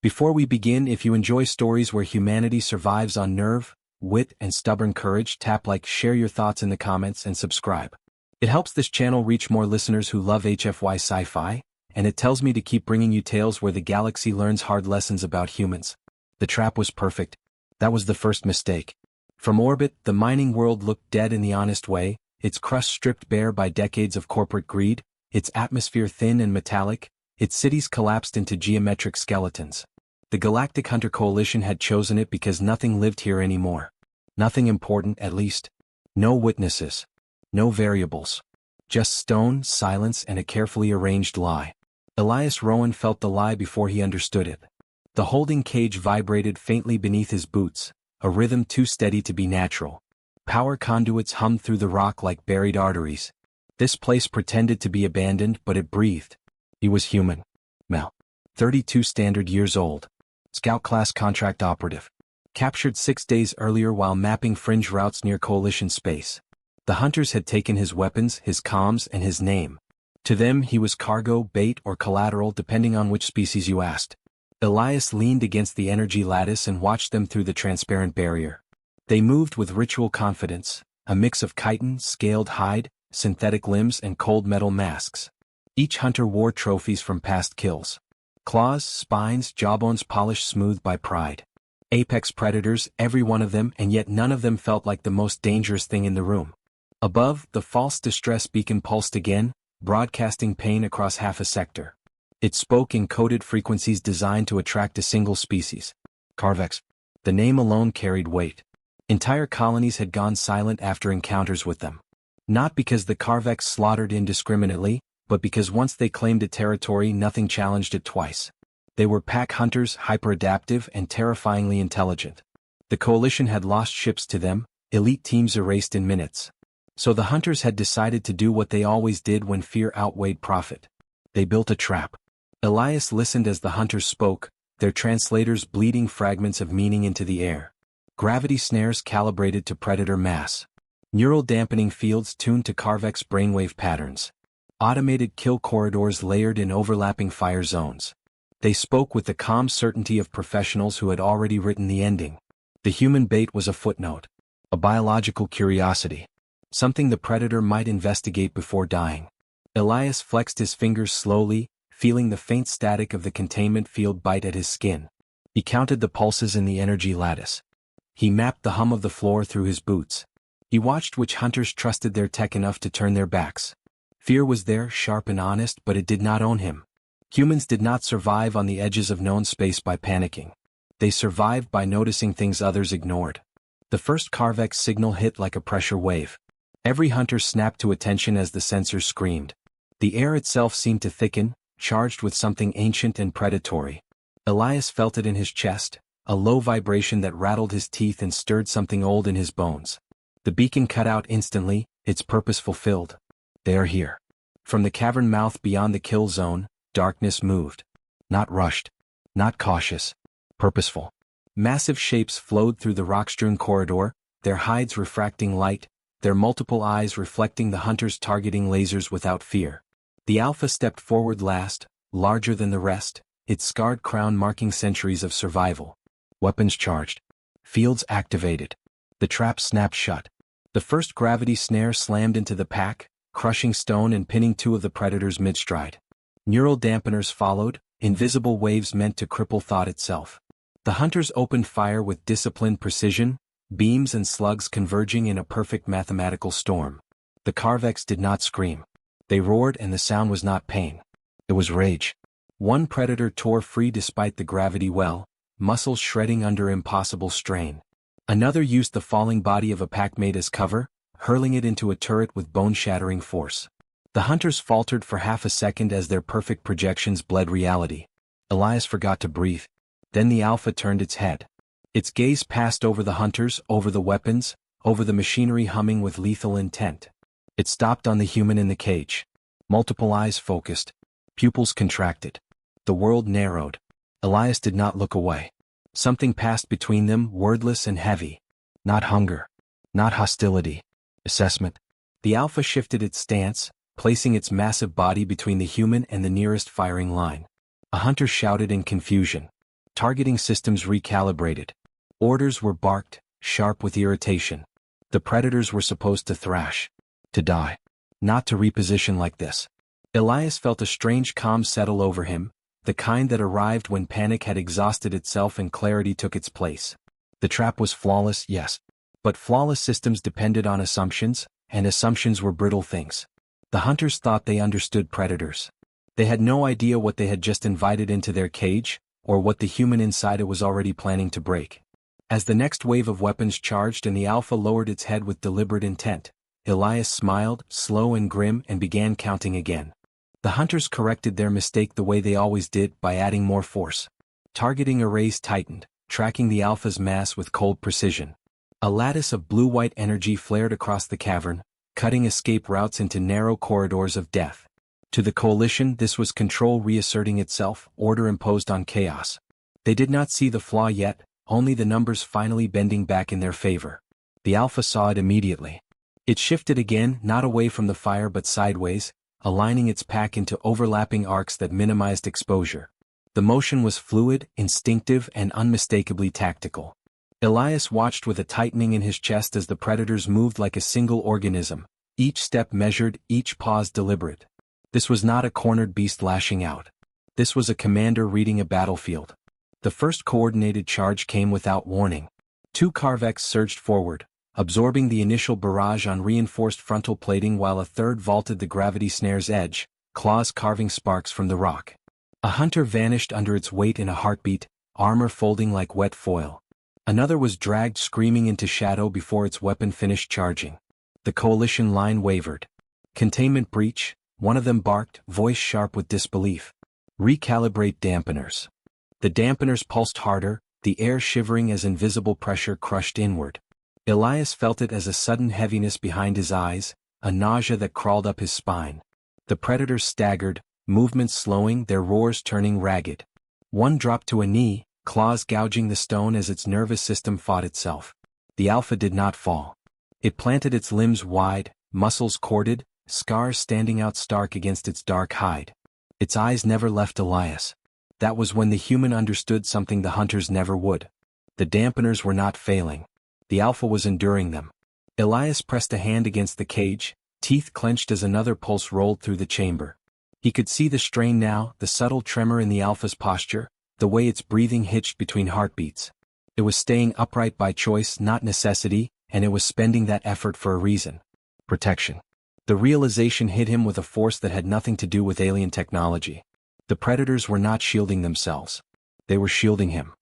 Before we begin, if you enjoy stories where humanity survives on nerve, wit, and stubborn courage, tap like, share your thoughts in the comments, and subscribe. It helps this channel reach more listeners who love HFY sci-fi, and it tells me to keep bringing you tales where the galaxy learns hard lessons about humans. The trap was perfect. That was the first mistake. From orbit, the mining world looked dead in the honest way, its crust stripped bare by decades of corporate greed, its atmosphere thin and metallic, its cities collapsed into geometric skeletons. The Galactic Hunter Coalition had chosen it because nothing lived here anymore. Nothing important, at least. No witnesses. No variables. Just stone, silence, and a carefully arranged lie. Elias Rowan felt the lie before he understood it. The holding cage vibrated faintly beneath his boots, a rhythm too steady to be natural. Power conduits hummed through the rock like buried arteries. This place pretended to be abandoned, but it breathed. He was human. Mel. 32 standard years old. Scout-class contract operative. Captured 6 days earlier while mapping fringe routes near Coalition space. The hunters had taken his weapons, his comms, and his name. To them he was cargo, bait, or collateral depending on which species you asked. Elias leaned against the energy lattice and watched them through the transparent barrier. They moved with ritual confidence, a mix of chitin, scaled hide, synthetic limbs, and cold metal masks. Each hunter wore trophies from past kills. Claws, spines, jawbones polished smooth by pride. Apex predators, every one of them, and yet none of them felt like the most dangerous thing in the room. Above, the false distress beacon pulsed again, broadcasting pain across half a sector. It spoke in coded frequencies designed to attract a single species. Carvex. The name alone carried weight. Entire colonies had gone silent after encounters with them. Not because the Carvex slaughtered indiscriminately, but because once they claimed a territory, nothing challenged it twice. They were pack hunters, hyper-adaptive, and terrifyingly intelligent. The Coalition had lost ships to them, elite teams erased in minutes. So the hunters had decided to do what they always did when fear outweighed profit. They built a trap. Elias listened as the hunters spoke, their translators bleeding fragments of meaning into the air. Gravity snares calibrated to predator mass. Neural dampening fields tuned to Carvex brainwave patterns. Automated kill corridors layered in overlapping fire zones. They spoke with the calm certainty of professionals who had already written the ending. The human bait was a footnote. A biological curiosity. Something the predator might investigate before dying. Elias flexed his fingers slowly, feeling the faint static of the containment field bite at his skin. He counted the pulses in the energy lattice. He mapped the hum of the floor through his boots. He watched which hunters trusted their tech enough to turn their backs. Fear was there, sharp and honest, but it did not own him. Humans did not survive on the edges of known space by panicking. They survived by noticing things others ignored. The first Carvex signal hit like a pressure wave. Every hunter snapped to attention as the sensors screamed. The air itself seemed to thicken, charged with something ancient and predatory. Elias felt it in his chest, a low vibration that rattled his teeth and stirred something old in his bones. The beacon cut out instantly, its purpose fulfilled. They are here. From the cavern mouth beyond the kill zone, darkness moved. Not rushed. Not cautious. Purposeful. Massive shapes flowed through the rock-strewn corridor, their hides refracting light, their multiple eyes reflecting the hunters targeting lasers without fear. The Alpha stepped forward last, larger than the rest, its scarred crown marking centuries of survival. Weapons charged. Fields activated. The trap snapped shut. The first gravity snare slammed into the pack, crushing stone and pinning two of the predators mid-stride. Neural dampeners followed, invisible waves meant to cripple thought itself. The hunters opened fire with disciplined precision, beams and slugs converging in a perfect mathematical storm. The Carvex did not scream. They roared, and the sound was not pain. It was rage. One predator tore free despite the gravity well, muscles shredding under impossible strain. Another used the falling body of a packmate as cover, hurling it into a turret with bone-shattering force. The hunters faltered for half a second as their perfect projections bled reality. Elias forgot to breathe. Then the Alpha turned its head. Its gaze passed over the hunters, over the weapons, over the machinery humming with lethal intent. It stopped on the human in the cage. Multiple eyes focused. Pupils contracted. The world narrowed. Elias did not look away. Something passed between them, wordless and heavy. Not hunger. Not hostility. Assessment. The Alpha shifted its stance, placing its massive body between the human and the nearest firing line. A hunter shouted in confusion. Targeting systems recalibrated. Orders were barked, sharp with irritation. The predators were supposed to thrash. To die. Not to reposition like this. Elias felt a strange calm settle over him, the kind that arrived when panic had exhausted itself and clarity took its place. The trap was flawless, yes. But flawless systems depended on assumptions, and assumptions were brittle things. The hunters thought they understood predators. They had no idea what they had just invited into their cage, or what the human inside it was already planning to break. As the next wave of weapons charged and the Alpha lowered its head with deliberate intent, Elias smiled, slow and grim, and began counting again. The hunters corrected their mistake the way they always did, by adding more force. Targeting arrays tightened, tracking the Alpha's mass with cold precision. A lattice of blue-white energy flared across the cavern, cutting escape routes into narrow corridors of death. To the Coalition, this was control reasserting itself, order imposed on chaos. They did not see the flaw yet, only the numbers finally bending back in their favor. The Alpha saw it immediately. It shifted again, not away from the fire but sideways, aligning its pack into overlapping arcs that minimized exposure. The motion was fluid, instinctive, and unmistakably tactical. Elias watched with a tightening in his chest as the predators moved like a single organism, each step measured, each pause deliberate. This was not a cornered beast lashing out. This was a commander reading a battlefield. The first coordinated charge came without warning. 2 Carvex surged forward, absorbing the initial barrage on reinforced frontal plating while a third vaulted the gravity snare's edge, claws carving sparks from the rock. A hunter vanished under its weight in a heartbeat, armor folding like wet foil. Another was dragged screaming into shadow before its weapon finished charging. The Coalition line wavered. Containment breach, one of them barked, voice sharp with disbelief. Recalibrate dampeners. The dampeners pulsed harder, the air shivering as invisible pressure crushed inward. Elias felt it as a sudden heaviness behind his eyes, a nausea that crawled up his spine. The predators staggered, movements slowing, their roars turning ragged. One dropped to a knee, claws gouging the stone as its nervous system fought itself. The Alpha did not fall. It planted its limbs wide, muscles corded, scars standing out stark against its dark hide. Its eyes never left Elias. That was when the human understood something the hunters never would. The dampeners were not failing. The Alpha was enduring them. Elias pressed a hand against the cage, teeth clenched as another pulse rolled through the chamber. He could see the strain now, the subtle tremor in the Alpha's posture, the way its breathing hitched between heartbeats. It was staying upright by choice, not necessity, and it was spending that effort for a reason. Protection. The realization hit him with a force that had nothing to do with alien technology. The predators were not shielding themselves. They were shielding him.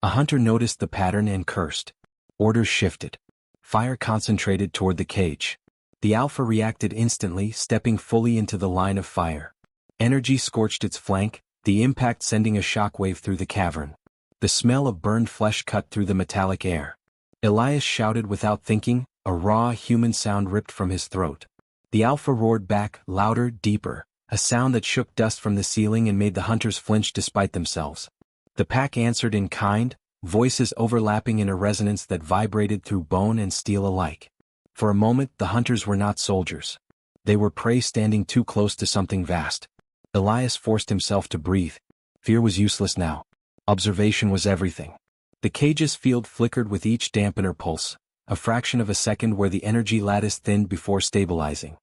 A hunter noticed the pattern and cursed. Orders shifted. Fire concentrated toward the cage. The Alpha reacted instantly, stepping fully into the line of fire. Energy scorched its flank, the impact sending a shockwave through the cavern. The smell of burned flesh cut through the metallic air. Elias shouted without thinking, a raw human sound ripped from his throat. The Alpha roared back, louder, deeper, a sound that shook dust from the ceiling and made the hunters flinch despite themselves. The pack answered in kind, voices overlapping in a resonance that vibrated through bone and steel alike. For a moment the hunters were not soldiers. They were prey standing too close to something vast. Elias forced himself to breathe. Fear was useless now. Observation was everything. The cage's field flickered with each dampener pulse, a fraction of a second where the energy lattice thinned before stabilizing.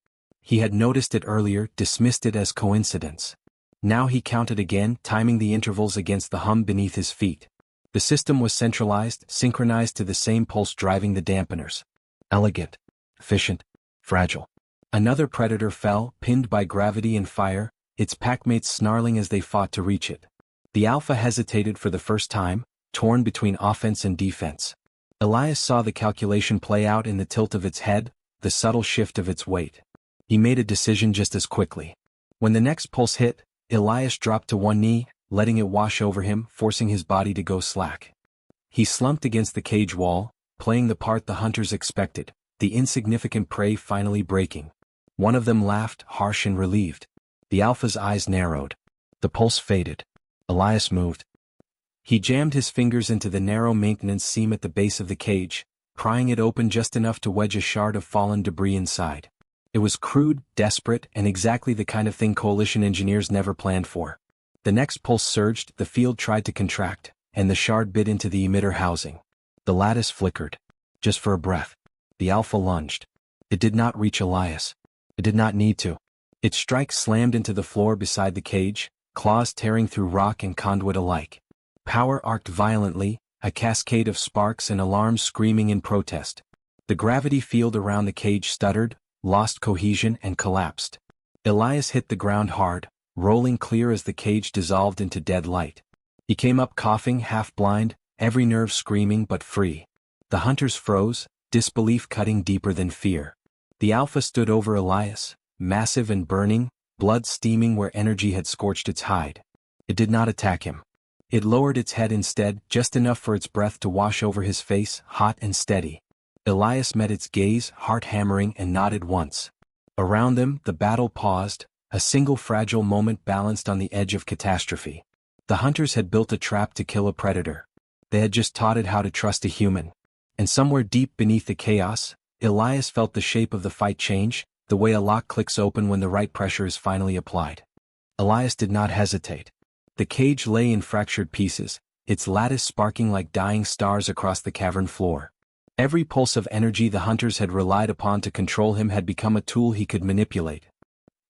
He had noticed it earlier, dismissed it as coincidence. Now he counted again, timing the intervals against the hum beneath his feet. The system was centralized, synchronized to the same pulse driving the dampeners. Elegant, efficient, fragile. Another predator fell, pinned by gravity and fire, its packmates snarling as they fought to reach it. The Alpha hesitated for the first time, torn between offense and defense. Elias saw the calculation play out in the tilt of its head, the subtle shift of its weight. He made a decision just as quickly. When the next pulse hit, Elias dropped to one knee, letting it wash over him, forcing his body to go slack. He slumped against the cage wall, playing the part the hunters expected, the insignificant prey finally breaking. One of them laughed, harsh and relieved. The Alpha's eyes narrowed. The pulse faded. Elias moved. He jammed his fingers into the narrow maintenance seam at the base of the cage, prying it open just enough to wedge a shard of fallen debris inside. It was crude, desperate, and exactly the kind of thing Coalition engineers never planned for. The next pulse surged, the field tried to contract, and the shard bit into the emitter housing. The lattice flickered. Just for a breath. The Alpha lunged. It did not reach Elias. It did not need to. Its strike slammed into the floor beside the cage, claws tearing through rock and conduit alike. Power arced violently, a cascade of sparks and alarms screaming in protest. The gravity field around the cage stuttered, lost cohesion and collapsed. Elias hit the ground hard, rolling clear as the cage dissolved into dead light. He came up coughing, half-blind, every nerve screaming but free. The hunters froze, disbelief cutting deeper than fear. The Alpha stood over Elias, massive and burning, blood steaming where energy had scorched its hide. It did not attack him. It lowered its head instead, just enough for its breath to wash over his face, hot and steady. Elias met its gaze, heart hammering, and nodded once. Around them, the battle paused, a single fragile moment balanced on the edge of catastrophe. The hunters had built a trap to kill a predator. They had just taught it how to trust a human. And somewhere deep beneath the chaos, Elias felt the shape of the fight change, the way a lock clicks open when the right pressure is finally applied. Elias did not hesitate. The cage lay in fractured pieces, its lattice sparking like dying stars across the cavern floor. Every pulse of energy the hunters had relied upon to control him had become a tool he could manipulate.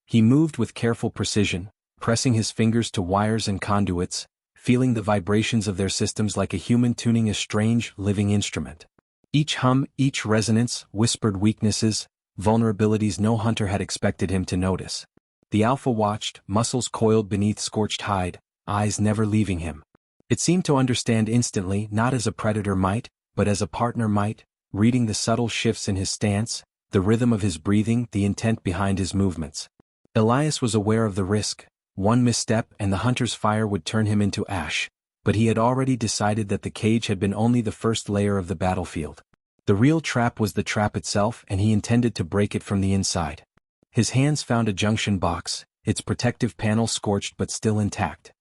He moved with careful precision, pressing his fingers to wires and conduits, feeling the vibrations of their systems like a human tuning a strange, living instrument. Each hum, each resonance, whispered weaknesses, vulnerabilities no hunter had expected him to notice. The Alpha watched, muscles coiled beneath scorched hide, eyes never leaving him. It seemed to understand instantly, not as a predator might, but as a partner might, reading the subtle shifts in his stance, the rhythm of his breathing, the intent behind his movements. Elias was aware of the risk. One misstep and the hunter's fire would turn him into ash, but he had already decided that the cage had been only the first layer of the battlefield. The real trap was the trap itself, and he intended to break it from the inside. His hands found a junction box, its protective panel scorched but still intact.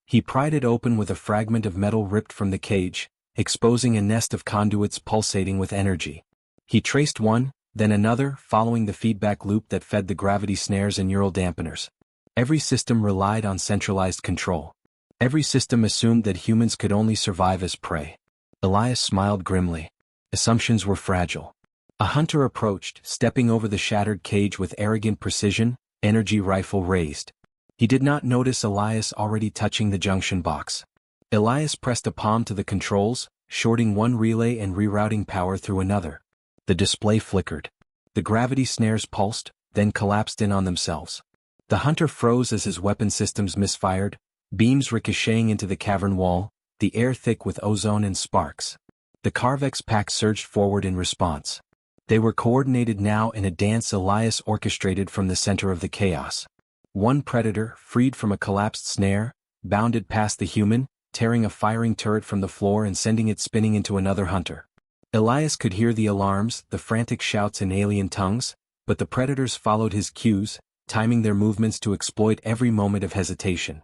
He pried it open with a fragment of metal ripped from the cage, exposing a nest of conduits pulsating with energy. He traced one, then another, following the feedback loop that fed the gravity snares and neural dampeners. Every system relied on centralized control. Every system assumed that humans could only survive as prey. Elias smiled grimly. Assumptions were fragile. A hunter approached, stepping over the shattered cage with arrogant precision, energy rifle raised. He did not notice Elias already touching the junction box. Elias pressed a palm to the controls, shorting one relay and rerouting power through another. The display flickered. The gravity snares pulsed, then collapsed in on themselves. The hunter froze as his weapon systems misfired, beams ricocheting into the cavern wall, the air thick with ozone and sparks. The Carvex pack surged forward in response. They were coordinated now in a dance Elias orchestrated from the center of the chaos. One predator, freed from a collapsed snare, bounded past the human, tearing a firing turret from the floor and sending it spinning into another hunter. Elias could hear the alarms, the frantic shouts in alien tongues, but the predators followed his cues, timing their movements to exploit every moment of hesitation.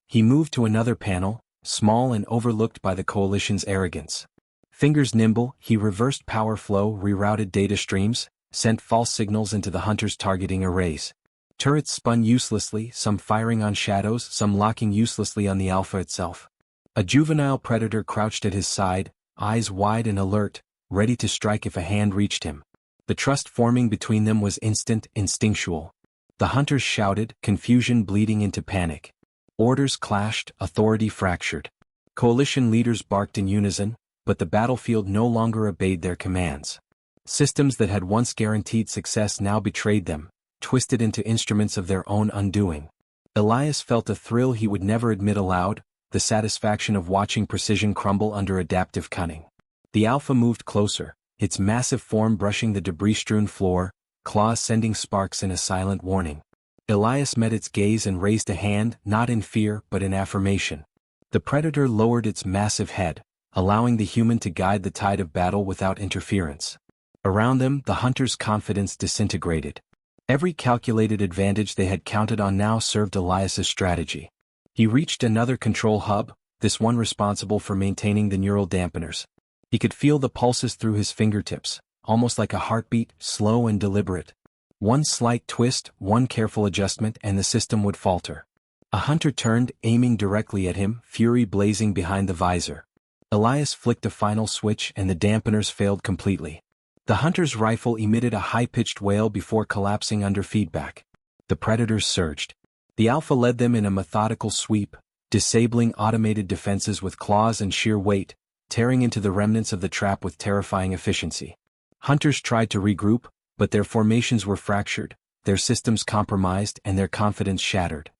He moved to another panel, small and overlooked by the coalition's arrogance. Fingers nimble, he reversed power flow, rerouted data streams, sent false signals into the hunter's targeting arrays. Turrets spun uselessly, some firing on shadows, some locking uselessly on the Alpha itself. A juvenile predator crouched at his side, eyes wide and alert, ready to strike if a hand reached him. The trust forming between them was instant, instinctual. The hunters shouted, confusion bleeding into panic. Orders clashed, authority fractured. Coalition leaders barked in unison, but the battlefield no longer obeyed their commands. Systems that had once guaranteed success now betrayed them, twisted into instruments of their own undoing. Elias felt a thrill he would never admit aloud, the satisfaction of watching precision crumble under adaptive cunning. The Alpha moved closer, its massive form brushing the debris-strewn floor, claws sending sparks in a silent warning. Elias met its gaze and raised a hand, not in fear but in affirmation. The predator lowered its massive head, allowing the human to guide the tide of battle without interference. Around them, the hunter's confidence disintegrated. Every calculated advantage they had counted on now served Elias's strategy. He reached another control hub, this one responsible for maintaining the neural dampeners. He could feel the pulses through his fingertips, almost like a heartbeat, slow and deliberate. One slight twist, one careful adjustment, and the system would falter. A hunter turned, aiming directly at him, fury blazing behind the visor. Elias flicked a final switch and the dampeners failed completely. The hunter's rifle emitted a high-pitched wail before collapsing under feedback. The predators surged. The Alpha led them in a methodical sweep, disabling automated defenses with claws and sheer weight, tearing into the remnants of the trap with terrifying efficiency. Hunters tried to regroup, but their formations were fractured, their systems compromised and their confidence shattered.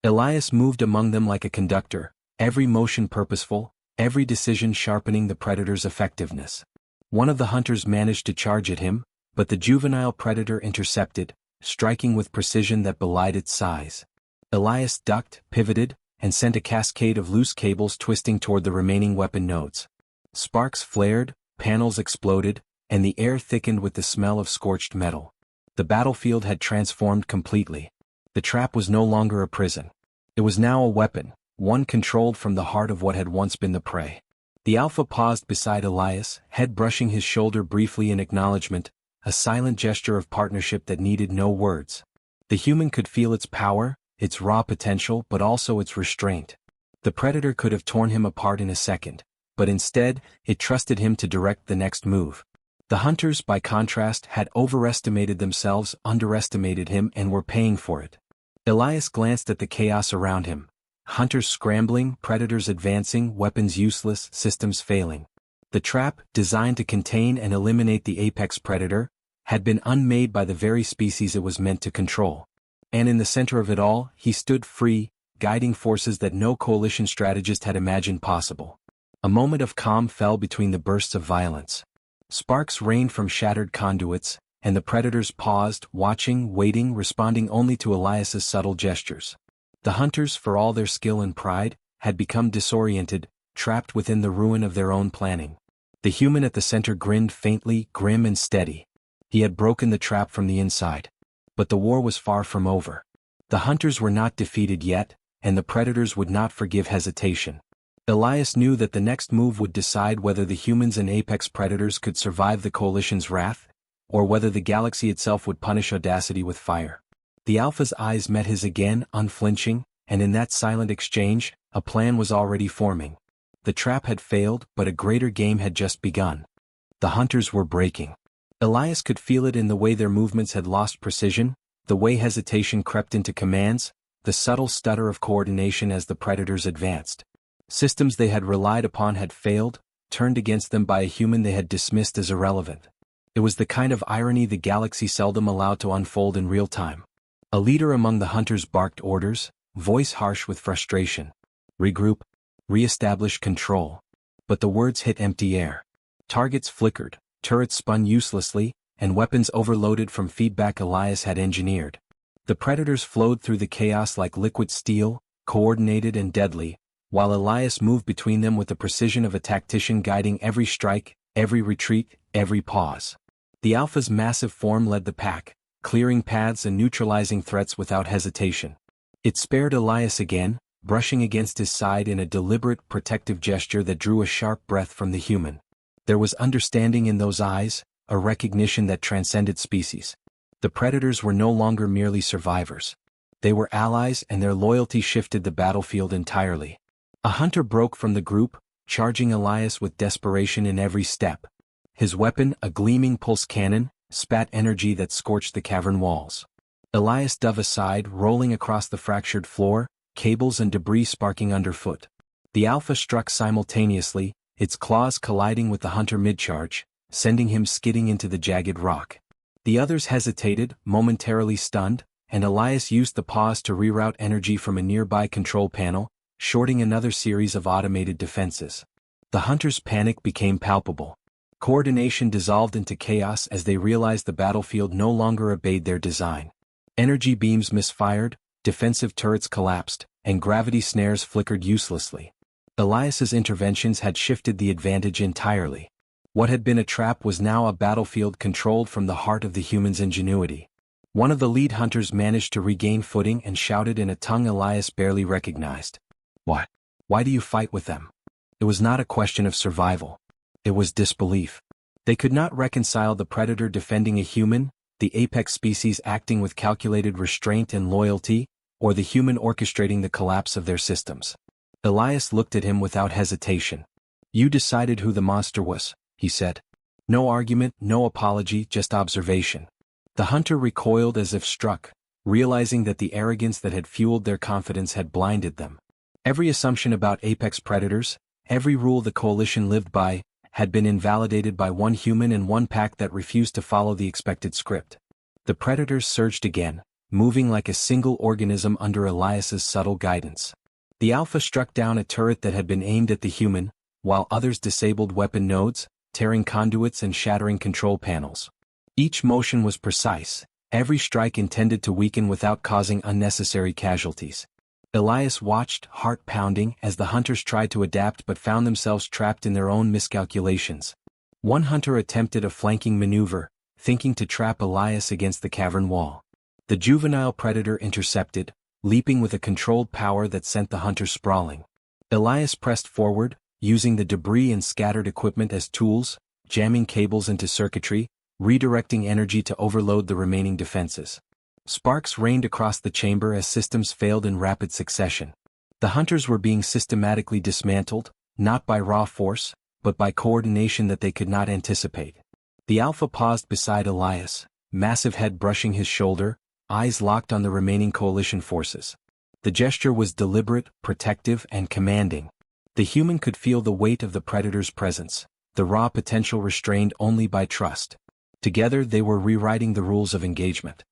Elias moved among them like a conductor, every motion purposeful, every decision sharpening the predator's effectiveness. One of the hunters managed to charge at him, but the juvenile predator intercepted, striking with precision that belied its size. Elias ducked, pivoted, and sent a cascade of loose cables twisting toward the remaining weapon nodes. Sparks flared, panels exploded, and the air thickened with the smell of scorched metal. The battlefield had transformed completely. The trap was no longer a prison. It was now a weapon, one controlled from the heart of what had once been the prey. The Alpha paused beside Elias, head brushing his shoulder briefly in acknowledgement, a silent gesture of partnership that needed no words. The human could feel its power, its raw potential, but also its restraint. The predator could have torn him apart in a second, but instead, it trusted him to direct the next move. The hunters, by contrast, had overestimated themselves, underestimated him, and were paying for it. Elias glanced at the chaos around him. Hunters scrambling, predators advancing, weapons useless, systems failing. The trap, designed to contain and eliminate the apex predator, had been unmade by the very species it was meant to control. And in the center of it all, he stood free, guiding forces that no coalition strategist had imagined possible. A moment of calm fell between the bursts of violence. Sparks rained from shattered conduits, and the predators paused, watching, waiting, responding only to Elias's subtle gestures. The hunters, for all their skill and pride, had become disoriented, trapped within the ruin of their own planning. The human at the center grinned faintly, grim and steady. He had broken the trap from the inside. But the war was far from over. The hunters were not defeated yet, and the predators would not forgive hesitation. Elias knew that the next move would decide whether the humans and apex predators could survive the coalition's wrath, or whether the galaxy itself would punish audacity with fire. The Alpha's eyes met his again, unflinching, and in that silent exchange, a plan was already forming. The trap had failed, but a greater game had just begun. The hunters were breaking. Elias could feel it in the way their movements had lost precision, the way hesitation crept into commands, the subtle stutter of coordination as the predators advanced. Systems they had relied upon had failed, turned against them by a human they had dismissed as irrelevant. It was the kind of irony the galaxy seldom allowed to unfold in real time. A leader among the hunters barked orders, voice harsh with frustration. Regroup. Re-establish control. But the words hit empty air. Targets flickered, turrets spun uselessly, and weapons overloaded from feedback Elias had engineered. The predators flowed through the chaos like liquid steel, coordinated and deadly, while Elias moved between them with the precision of a tactician guiding every strike, every retreat, every pause. The Alpha's massive form led the pack, clearing paths and neutralizing threats without hesitation. It spared Elias again, brushing against his side in a deliberate, protective gesture that drew a sharp breath from the human. There was understanding in those eyes, a recognition that transcended species. The predators were no longer merely survivors. They were allies, and their loyalty shifted the battlefield entirely. A hunter broke from the group, charging Elias with desperation in every step. His weapon, a gleaming pulse cannon, spat energy that scorched the cavern walls. Elias dove aside, rolling across the fractured floor, cables and debris sparking underfoot. The Alpha struck simultaneously, its claws colliding with the hunter mid-charge, sending him skidding into the jagged rock. The others hesitated, momentarily stunned, and Elias used the pause to reroute energy from a nearby control panel, shorting another series of automated defenses. The hunters' panic became palpable. Coordination dissolved into chaos as they realized the battlefield no longer obeyed their design. Energy beams misfired, defensive turrets collapsed, and gravity snares flickered uselessly. Elias's interventions had shifted the advantage entirely. What had been a trap was now a battlefield controlled from the heart of the human's ingenuity. One of the lead hunters managed to regain footing and shouted in a tongue Elias barely recognized. "What? Why do you fight with them?" It was not a question of survival. It was disbelief. They could not reconcile the predator defending a human, the apex species acting with calculated restraint and loyalty, or the human orchestrating the collapse of their systems? Elias looked at him without hesitation. You decided who the monster was, he said. No argument, no apology, just observation. The hunter recoiled as if struck, realizing that the arrogance that had fueled their confidence had blinded them. Every assumption about apex predators, every rule the coalition lived by, had been invalidated by one human and one pack that refused to follow the expected script. The predators surged again, moving like a single organism under Elias's subtle guidance. The Alpha struck down a turret that had been aimed at the human, while others disabled weapon nodes, tearing conduits and shattering control panels. Each motion was precise, every strike intended to weaken without causing unnecessary casualties. Elias watched, heart pounding, as the hunters tried to adapt but found themselves trapped in their own miscalculations. One hunter attempted a flanking maneuver, thinking to trap Elias against the cavern wall. The juvenile predator intercepted, leaping with a controlled power that sent the hunter sprawling. Elias pressed forward, using the debris and scattered equipment as tools, jamming cables into circuitry, redirecting energy to overload the remaining defenses. Sparks rained across the chamber as systems failed in rapid succession. The hunters were being systematically dismantled, not by raw force, but by coordination that they could not anticipate. The Alpha paused beside Elias, massive head brushing his shoulder, eyes locked on the remaining coalition forces. The gesture was deliberate, protective, and commanding. The human could feel the weight of the predator's presence, the raw potential restrained only by trust. Together they were rewriting the rules of engagement.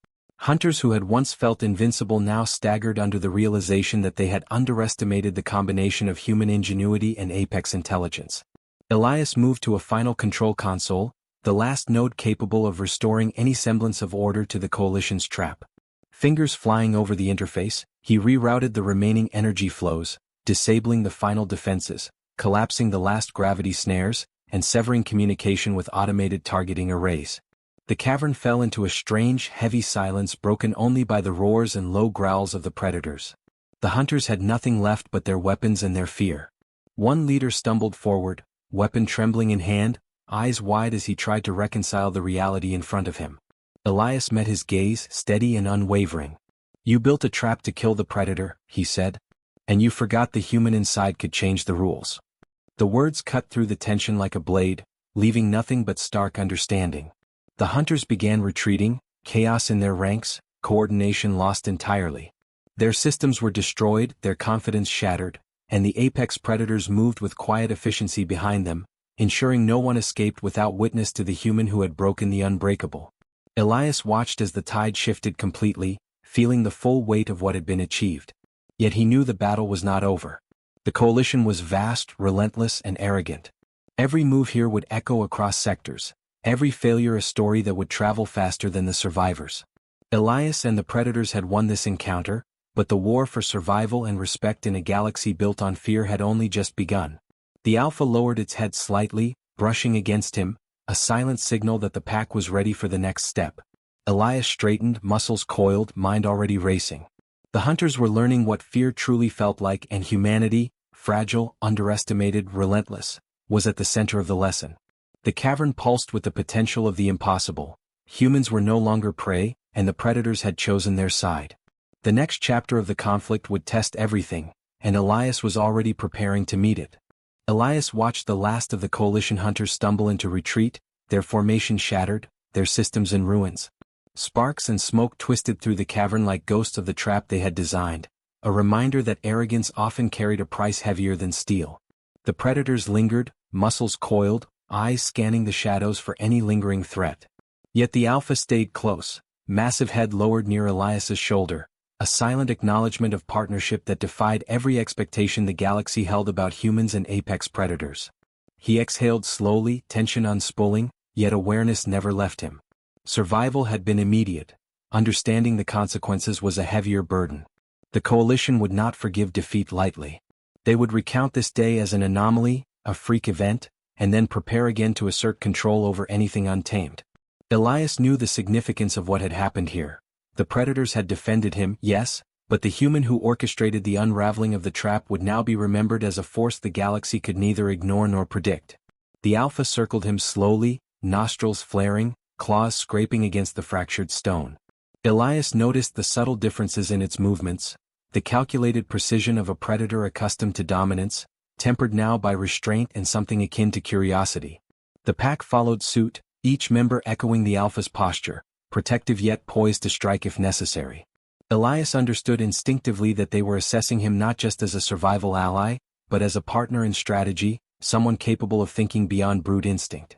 Hunters who had once felt invincible now staggered under the realization that they had underestimated the combination of human ingenuity and apex intelligence. Elias moved to a final control console, the last node capable of restoring any semblance of order to the coalition's trap. Fingers flying over the interface, he rerouted the remaining energy flows, disabling the final defenses, collapsing the last gravity snares, and severing communication with automated targeting arrays. The cavern fell into a strange, heavy silence broken only by the roars and low growls of the predators. The hunters had nothing left but their weapons and their fear. One leader stumbled forward, weapon trembling in hand, eyes wide as he tried to reconcile the reality in front of him. Elias met his gaze, steady and unwavering. You built a trap to kill the predator, he said. And you forgot the human inside could change the rules. The words cut through the tension like a blade, leaving nothing but stark understanding. The hunters began retreating, chaos in their ranks, coordination lost entirely. Their systems were destroyed, their confidence shattered, and the apex predators moved with quiet efficiency behind them, ensuring no one escaped without witness to the human who had broken the unbreakable. Elias watched as the tide shifted completely, feeling the full weight of what had been achieved. Yet he knew the battle was not over. The coalition was vast, relentless, and arrogant. Every move here would echo across sectors. Every failure a story that would travel faster than the survivors. Elias and the predators had won this encounter, but the war for survival and respect in a galaxy built on fear had only just begun. The Alpha lowered its head slightly, brushing against him, a silent signal that the pack was ready for the next step. Elias straightened, muscles coiled, mind already racing. The hunters were learning what fear truly felt like, and humanity, fragile, underestimated, relentless, was at the center of the lesson. The cavern pulsed with the potential of the impossible. Humans were no longer prey, and the predators had chosen their side. The next chapter of the conflict would test everything, and Elias was already preparing to meet it. Elias watched the last of the coalition hunters stumble into retreat, their formation shattered, their systems in ruins. Sparks and smoke twisted through the cavern like ghosts of the trap they had designed, a reminder that arrogance often carried a price heavier than steel. The predators lingered, muscles coiled, eyes scanning the shadows for any lingering threat. Yet the Alpha stayed close, massive head lowered near Elias's shoulder, a silent acknowledgement of partnership that defied every expectation the galaxy held about humans and apex predators. He exhaled slowly, tension unspooling, yet awareness never left him. Survival had been immediate. Understanding the consequences was a heavier burden. The coalition would not forgive defeat lightly. They would recount this day as an anomaly, a freak event, and then prepare again to assert control over anything untamed. Elias knew the significance of what had happened here. The predators had defended him, yes, but the human who orchestrated the unraveling of the trap would now be remembered as a force the galaxy could neither ignore nor predict. The Alpha circled him slowly, nostrils flaring, claws scraping against the fractured stone. Elias noticed the subtle differences in its movements, the calculated precision of a predator accustomed to dominance, tempered now by restraint and something akin to curiosity. The pack followed suit, each member echoing the alpha's posture, protective yet poised to strike if necessary. Elias understood instinctively that they were assessing him not just as a survival ally, but as a partner in strategy, someone capable of thinking beyond brute instinct.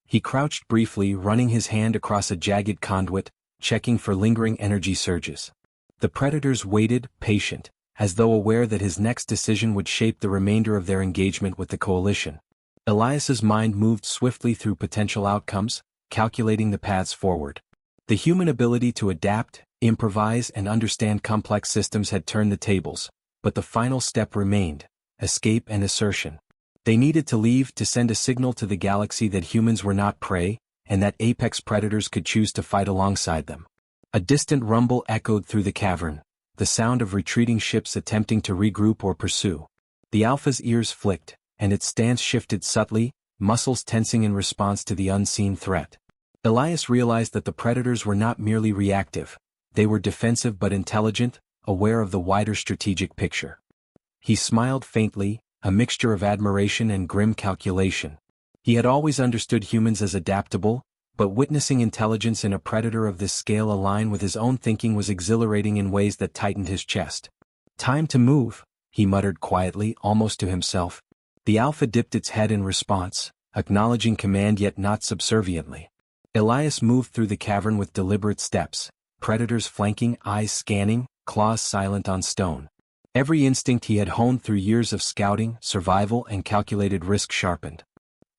He crouched briefly, running his hand across a jagged conduit, checking for lingering energy surges. The predators waited, patient, as though aware that his next decision would shape the remainder of their engagement with the coalition. Elias's mind moved swiftly through potential outcomes, calculating the paths forward. The human ability to adapt, improvise and understand complex systems had turned the tables, but the final step remained: escape and assertion. They needed to leave to send a signal to the galaxy that humans were not prey, and that apex predators could choose to fight alongside them. A distant rumble echoed through the cavern, the sound of retreating ships attempting to regroup or pursue. The Alpha's ears flicked, and its stance shifted subtly, muscles tensing in response to the unseen threat. Elias realized that the predators were not merely reactive, they were defensive but intelligent, aware of the wider strategic picture. He smiled faintly, a mixture of admiration and grim calculation. He had always understood humans as adaptable, but witnessing intelligence in a predator of this scale align with his own thinking was exhilarating in ways that tightened his chest. "Time to move," he muttered quietly, almost to himself. The Alpha dipped its head in response, acknowledging command yet not subserviently. Elias moved through the cavern with deliberate steps, predators flanking, eyes scanning, claws silent on stone. Every instinct he had honed through years of scouting, survival and calculated risk sharpened.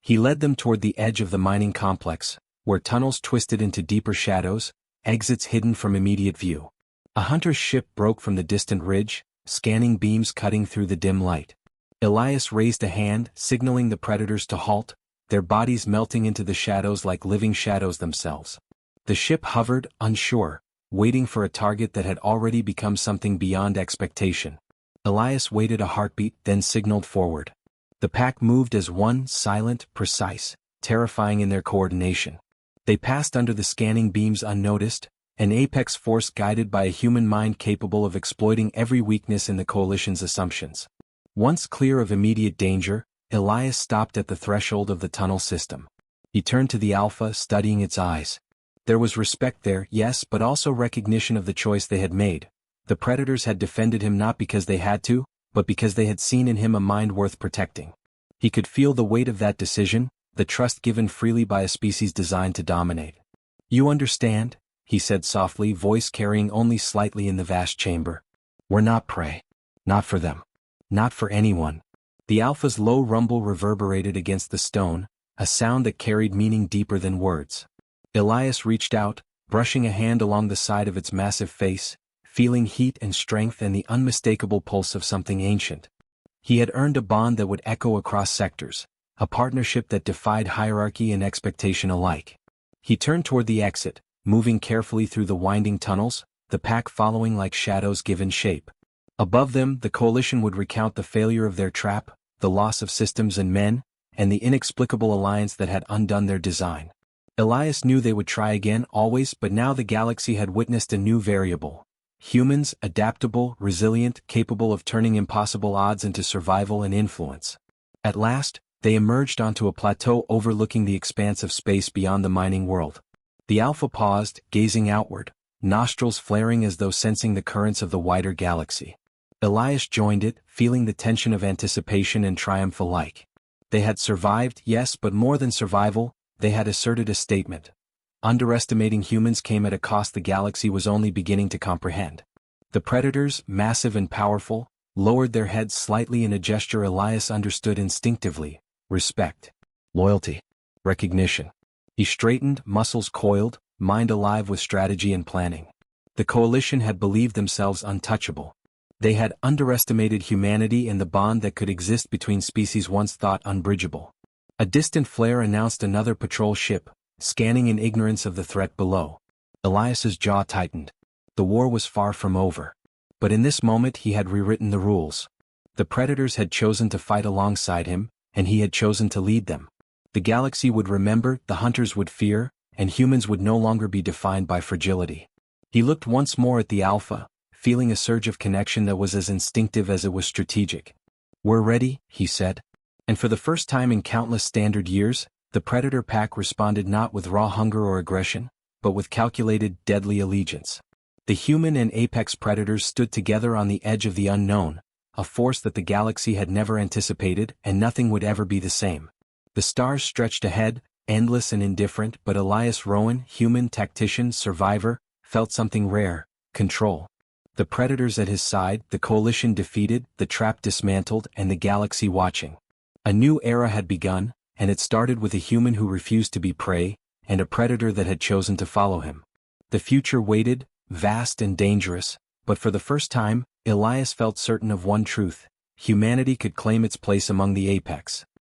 He led them toward the edge of the mining complex, where tunnels twisted into deeper shadows, exits hidden from immediate view. A hunter's ship broke from the distant ridge, scanning beams cutting through the dim light. Elias raised a hand, signaling the predators to halt, their bodies melting into the shadows like living shadows themselves. The ship hovered, unsure, waiting for a target that had already become something beyond expectation. Elias waited a heartbeat, then signaled forward. The pack moved as one, silent, precise, terrifying in their coordination. They passed under the scanning beams unnoticed, an apex force guided by a human mind capable of exploiting every weakness in the coalition's assumptions. Once clear of immediate danger, Elias stopped at the threshold of the tunnel system. He turned to the Alpha, studying its eyes. There was respect there, yes, but also recognition of the choice they had made. The predators had defended him not because they had to, but because they had seen in him a mind worth protecting. He could feel the weight of that decision, the trust given freely by a species designed to dominate. "You understand?" he said softly, voice carrying only slightly in the vast chamber. "We're not prey. Not for them. Not for anyone." The Alpha's low rumble reverberated against the stone, a sound that carried meaning deeper than words. Elias reached out, brushing a hand along the side of its massive face, feeling heat and strength and the unmistakable pulse of something ancient. He had earned a bond that would echo across sectors, a partnership that defied hierarchy and expectation alike. He turned toward the exit, moving carefully through the winding tunnels, the pack following like shadows given shape. Above them, the coalition would recount the failure of their trap, the loss of systems and men, and the inexplicable alliance that had undone their design. Elias knew they would try again always, but now the galaxy had witnessed a new variable. Humans, adaptable, resilient, capable of turning impossible odds into survival and influence. At last, they emerged onto a plateau overlooking the expanse of space beyond the mining world. The Alpha paused, gazing outward, nostrils flaring as though sensing the currents of the wider galaxy. Elias joined it, feeling the tension of anticipation and triumph alike. They had survived, yes, but more than survival, they had asserted a statement. Underestimating humans came at a cost the galaxy was only beginning to comprehend. The predators, massive and powerful, lowered their heads slightly in a gesture Elias understood instinctively: respect, loyalty, recognition. He straightened, muscles coiled, mind alive with strategy and planning. The coalition had believed themselves untouchable. They had underestimated humanity and the bond that could exist between species once thought unbridgeable. A distant flare announced another patrol ship, scanning in ignorance of the threat below. Elias's jaw tightened. The war was far from over. But in this moment he had rewritten the rules. The predators had chosen to fight alongside him, and he had chosen to lead them. The galaxy would remember, the hunters would fear, and humans would no longer be defined by fragility. He looked once more at the Alpha, feeling a surge of connection that was as instinctive as it was strategic. "We're ready," he said. And for the first time in countless standard years, the Predator pack responded not with raw hunger or aggression, but with calculated, deadly allegiance. The human and apex predators stood together on the edge of the unknown, a force that the galaxy had never anticipated, and nothing would ever be the same. The stars stretched ahead, endless and indifferent, but Elias Rowan, human tactician, survivor, felt something rare: control. The predators at his side, the coalition defeated, the trap dismantled, and the galaxy watching. A new era had begun, and it started with a human who refused to be prey, and a predator that had chosen to follow him. The future waited, vast and dangerous, but for the first time, Elias felt certain of one truth: humanity could claim its place among the apex.